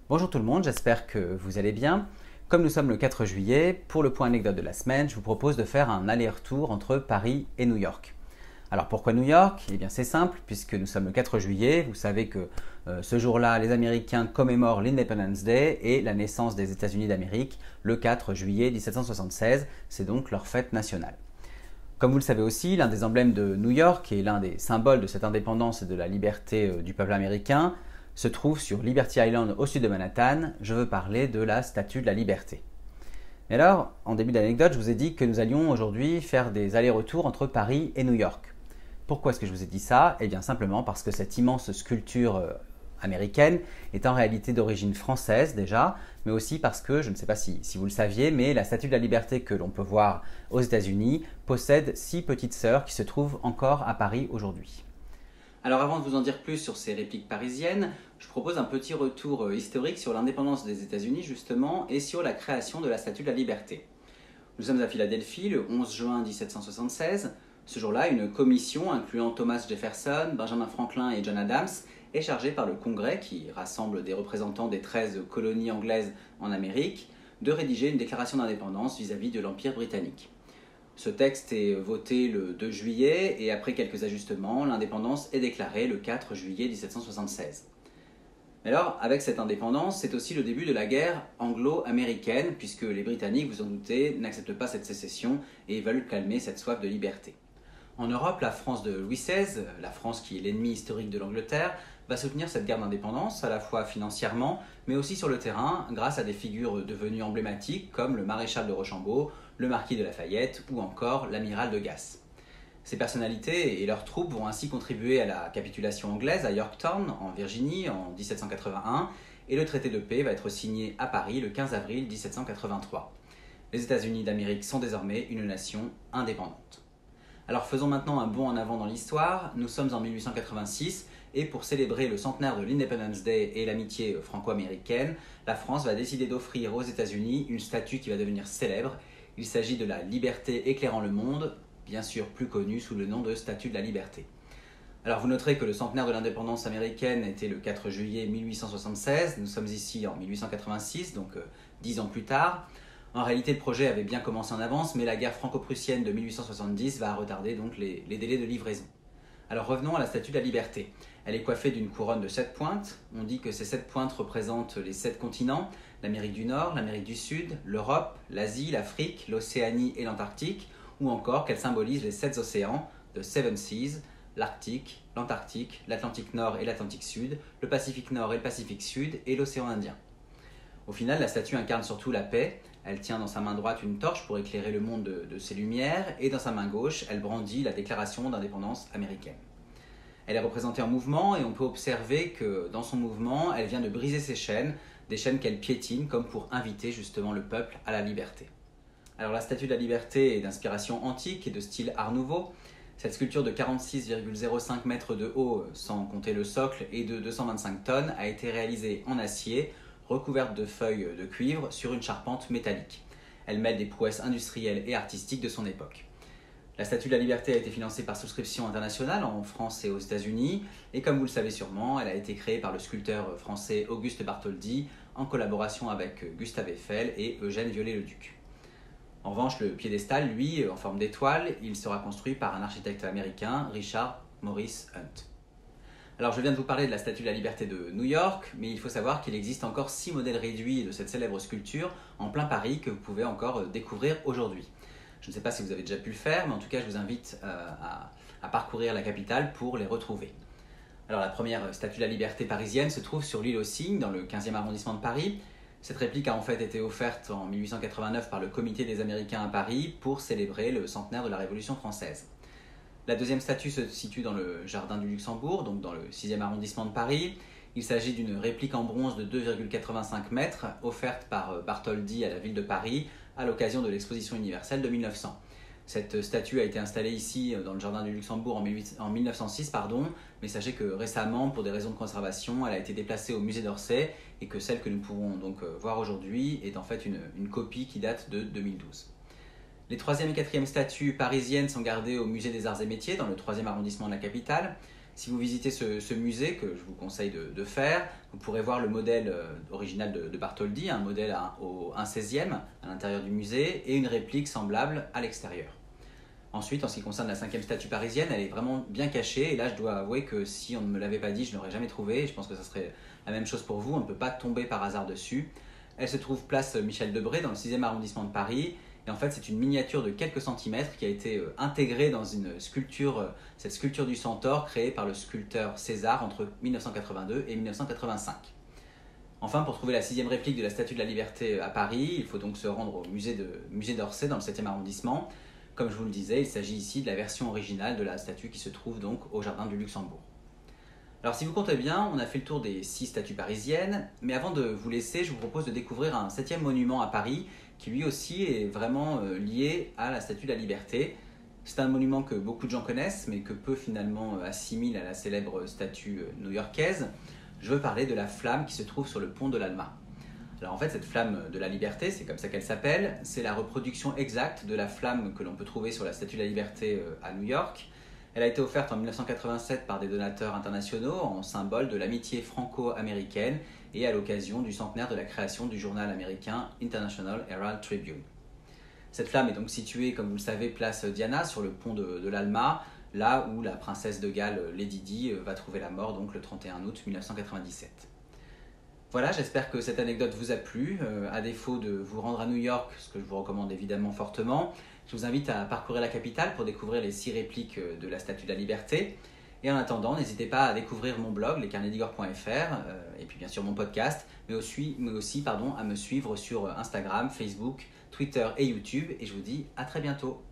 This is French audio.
Bonjour tout le monde, j'espère que vous allez bien. Comme nous sommes le 4 juillet, pour le point anecdote de la semaine, je vous propose de faire un aller-retour entre Paris et New York. Alors pourquoi New York? Eh bien c'est simple, puisque nous sommes le 4 juillet, vous savez que ce jour-là, les Américains commémorent l'Independence Day et la naissance des États-Unis d'Amérique le 4 juillet 1776, c'est donc leur fête nationale. Comme vous le savez aussi, l'un des emblèmes de New York et l'un des symboles de cette indépendance et de la liberté du peuple américain se trouve sur Liberty Island au sud de Manhattan. Je veux parler de la Statue de la Liberté. Et alors, en début d'anecdote, je vous ai dit que nous allions aujourd'hui faire des allers-retours entre Paris et New York. Pourquoi est-ce que je vous ai dit ça? Eh bien simplement parce que cette immense sculpture américaine est en réalité d'origine française déjà, mais aussi parce que, je ne sais pas si vous le saviez, mais la Statue de la Liberté que l'on peut voir aux États-Unis possède 6 petites sœurs qui se trouvent encore à Paris aujourd'hui. Alors avant de vous en dire plus sur ces répliques parisiennes, je propose un petit retour historique sur l'indépendance des États-Unis justement et sur la création de la Statue de la Liberté. Nous sommes à Philadelphie le 11 juin 1776. Ce jour-là, une commission incluant Thomas Jefferson, Benjamin Franklin et John Adams est chargée par le Congrès, qui rassemble des représentants des 13 colonies anglaises en Amérique, de rédiger une déclaration d'indépendance vis-à-vis de l'Empire britannique. Ce texte est voté le 2 juillet et après quelques ajustements, l'indépendance est déclarée le 4 juillet 1776. Alors, avec cette indépendance, c'est aussi le début de la guerre anglo-américaine, puisque les Britanniques, vous en doutez, n'acceptent pas cette sécession et veulent calmer cette soif de liberté. En Europe, la France de Louis XVI, la France qui est l'ennemi historique de l'Angleterre, va soutenir cette guerre d'indépendance, à la fois financièrement, mais aussi sur le terrain, grâce à des figures devenues emblématiques comme le maréchal de Rochambeau, le marquis de Lafayette ou encore l'amiral de Gasse. Ces personnalités et leurs troupes vont ainsi contribuer à la capitulation anglaise à Yorktown, en Virginie, en 1781, et le traité de paix va être signé à Paris le 15 avril 1783. Les États-Unis d'Amérique sont désormais une nation indépendante. Alors faisons maintenant un bond en avant dans l'histoire. Nous sommes en 1886 et pour célébrer le centenaire de l'Independence Day et l'amitié franco-américaine, la France va décider d'offrir aux États-Unis une statue qui va devenir célèbre. Il s'agit de la Liberté éclairant le monde, bien sûr plus connue sous le nom de Statue de la Liberté. Alors vous noterez que le centenaire de l'indépendance américaine était le 4 juillet 1876, nous sommes ici en 1886, donc 10 ans plus tard. En réalité, le projet avait bien commencé en avance, mais la guerre franco-prussienne de 1870 va retarder donc les délais de livraison. Alors revenons à la Statue de la Liberté. Elle est coiffée d'une couronne de 7 pointes. On dit que ces 7 pointes représentent les 7 continents, l'Amérique du Nord, l'Amérique du Sud, l'Europe, l'Asie, l'Afrique, l'Océanie et l'Antarctique, ou encore qu'elle symbolise les 7 océans, the Seven Seas, l'Arctique, l'Antarctique, l'Atlantique Nord et l'Atlantique Sud, le Pacifique Nord et le Pacifique Sud et l'océan Indien. Au final, la statue incarne surtout la paix. Elle tient dans sa main droite une torche pour éclairer le monde de ses lumières et dans sa main gauche, elle brandit la déclaration d'indépendance américaine. Elle est représentée en mouvement et on peut observer que dans son mouvement, elle vient de briser ses chaînes, des chaînes qu'elle piétine comme pour inviter justement le peuple à la liberté. Alors la statue de la liberté est d'inspiration antique et de style Art Nouveau. Cette sculpture de 46,05 mètres de haut, sans compter le socle, et de 225 tonnes, a été réalisée en acier, recouverte de feuilles de cuivre sur une charpente métallique. Elle mêle des prouesses industrielles et artistiques de son époque. La Statue de la Liberté a été financée par souscription internationale en France et aux États-Unis, et comme vous le savez sûrement, elle a été créée par le sculpteur français Auguste Bartholdi en collaboration avec Gustave Eiffel et Eugène Viollet-le-Duc. En revanche, le piédestal, lui, en forme d'étoile, il sera construit par un architecte américain, Richard Morris Hunt. Alors je viens de vous parler de la Statue de la Liberté de New York, mais il faut savoir qu'il existe encore 6 modèles réduits de cette célèbre sculpture en plein Paris que vous pouvez encore découvrir aujourd'hui. Je ne sais pas si vous avez déjà pu le faire, mais en tout cas je vous invite à parcourir la capitale pour les retrouver. Alors la première Statue de la Liberté parisienne se trouve sur l'île aux Cygnes, dans le 15e arrondissement de Paris. Cette réplique a en fait été offerte en 1889 par le Comité des Américains à Paris pour célébrer le centenaire de la Révolution française. La deuxième statue se situe dans le Jardin du Luxembourg, donc dans le 6e arrondissement de Paris. Il s'agit d'une réplique en bronze de 2,85 mètres offerte par Bartholdi à la ville de Paris à l'occasion de l'exposition universelle de 1900. Cette statue a été installée ici dans le Jardin du Luxembourg en 1906, mais sachez que récemment, pour des raisons de conservation, elle a été déplacée au musée d'Orsay et que celle que nous pouvons donc voir aujourd'hui est en fait une copie qui date de 2012. Les troisième et quatrième statues parisiennes sont gardées au musée des Arts et Métiers dans le 3e arrondissement de la capitale. Si vous visitez ce musée, que je vous conseille de faire, vous pourrez voir le modèle original de Bartholdi, un modèle au 1/16e à l'intérieur du musée et une réplique semblable à l'extérieur. Ensuite, en ce qui concerne la 5e statue parisienne, elle est vraiment bien cachée. Et là, je dois avouer que si on ne me l'avait pas dit, je ne l'aurais jamais trouvée. Et je pense que ça serait la même chose pour vous. On ne peut pas tomber par hasard dessus. Elle se trouve place Michel Debré, dans le 6e arrondissement de Paris. Et en fait, c'est une miniature de quelques centimètres qui a été intégrée dans une sculpture, cette sculpture du Centaure créée par le sculpteur César entre 1982 et 1985. Enfin, pour trouver la 6e réplique de la Statue de la Liberté à Paris, il faut donc se rendre au musée d'Orsay, dans le 7e arrondissement. Comme je vous le disais, il s'agit ici de la version originale de la statue qui se trouve donc au Jardin du Luxembourg. Alors si vous comptez bien, on a fait le tour des 6 statues parisiennes, mais avant de vous laisser, je vous propose de découvrir un 7e monument à Paris qui lui aussi est vraiment lié à la Statue de la Liberté. C'est un monument que beaucoup de gens connaissent, mais que peu finalement assimilent à la célèbre statue new-yorkaise. Je veux parler de la flamme qui se trouve sur le pont de l'Alma. Alors en fait, cette flamme de la liberté, c'est comme ça qu'elle s'appelle, c'est la reproduction exacte de la flamme que l'on peut trouver sur la Statue de la Liberté à New York. Elle a été offerte en 1987 par des donateurs internationaux en symbole de l'amitié franco-américaine et à l'occasion du centenaire de la création du journal américain International Herald Tribune. Cette flamme est donc située, comme vous le savez, place Diana, sur le pont de l'Alma, là où la princesse de Galles Lady Di va trouver la mort donc le 31 août 1997. Voilà, j'espère que cette anecdote vous a plu. À défaut de vous rendre à New York, ce que je vous recommande évidemment fortement, je vous invite à parcourir la capitale pour découvrir les 6 répliques de la Statue de la Liberté. Et en attendant, n'hésitez pas à découvrir mon blog, lescarnetsdigor.fr, et puis bien sûr mon podcast, mais aussi à me suivre sur Instagram, Facebook, Twitter et YouTube. Et je vous dis à très bientôt.